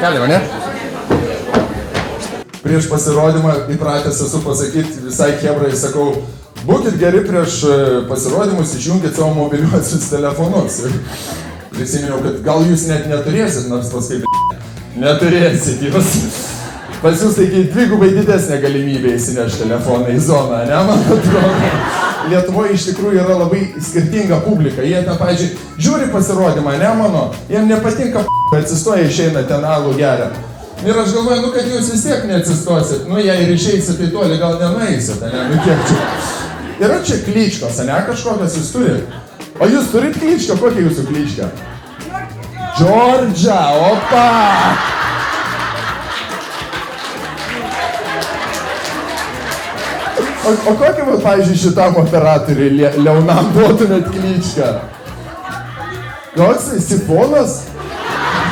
Galima, ne? Prieš pasirodymą įpratęs esu pasakyti visai chebrai, sakau, būkit geri prieš pasirodymus, išjungit savo mobiliuosius telefonus. Ir prisiminiau, kad gal jūs net neturėsit, nors paskui neturėsit jūs. Pas jūs taigi dvigubai didesnė galimybė įsinešti telefoną į zoną, ne, man atrodo. Lietuvoje iš tikrųjų yra labai skirtinga publika. Jie ten, pavyzdžiui, žiūri pasirodymą, ne mano, jiem nepatinka atsistoja, išeina ten alų geria. Ir aš galvoju, kad jūs vis tiek neatsistosit, jei ir išeisit į tolį, gal nenueisit, ne, kiek čia. Yra čia klyčkos, ne, kažkokias jūs turit? O jūs turit klyčką? Kokia jūsų klyčka? Džordžia, opa! O kokia, pavyzdžiui, šitam operatoriui Leonam duotumėt klyčką? Koks, sifonas?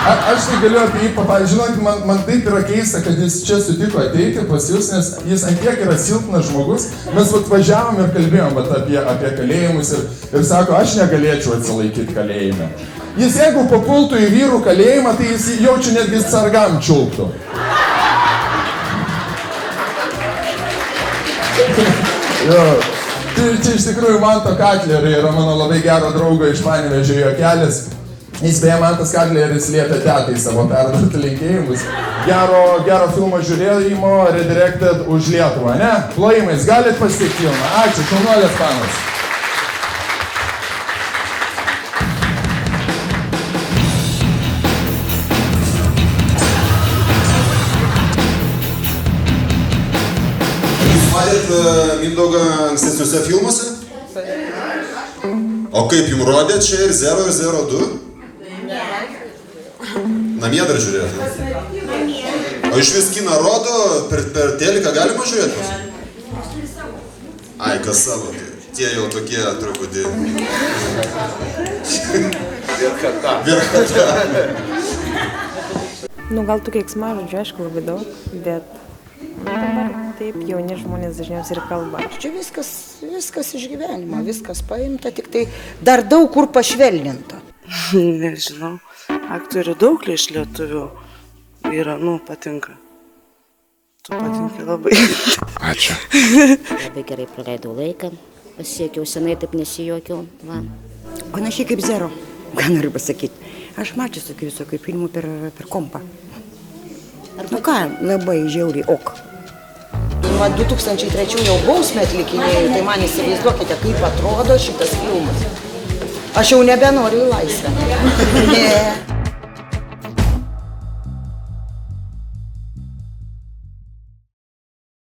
Aš tai galiu apie jį papasakoti, žinot, man taip yra keista, kad jis čia sutiko ateiti pas jūs, nes jis ant tiek yra silpnas žmogus. Mes važiavom ir kalbėjom apie kalėjimus ir sako, aš negalėčiau atsilaikyti kalėjime. Jis jeigu papultų į vyrų kalėjimą, tai jis jaučiu netgi sargam čiulptų. Čia iš tikrųjų Manto Katlerį yra mano labai gero draugo iš Panevėžio juokelis. Jis beje Mantas Katleris liepia tetai savo perduoti linkėjimus. Gero filmo žiūrėjimo, redirected už Lietuvą, ne? Plojimais, galit pasiekti filmą. Ačiū, šaunuolės panas. Jūs matėt Mindaugą ankstesniuose filmuose? O kaip jums rodė čia ir 0 ir 02? Namie dar žiūrėti? O iš vis kiną rodo, per teliką galima žiūrėti? Ai, kas savo, tie jau tokie truputį. Virkata. Gal tų keiksmažodžių, aišku, labai daug, bet dabar taip jauni žmonės dažniausiai ir kalba. Čia viskas iš gyvenimo, viskas paimta, tik tai dar daug kur pašvelninta. Nežinau, aktorių daug iš lietuvių yra, patinka. Tu patinka labai. Ačiū. Labai gerai praleidau laiką, pasiekiau senai, taip nesijuokiau. Panašiai kaip Zero, ką noriu pasakyti. Aš mačiau tokių visokių filmų per kompą. Labai žiauriai, ok. Nuo 2003 jau bausmę atlikinėjau, tai man įsivaizduokite, kaip atrodo šitas filmas. Aš jau nebenoriu į laisvę. Ne.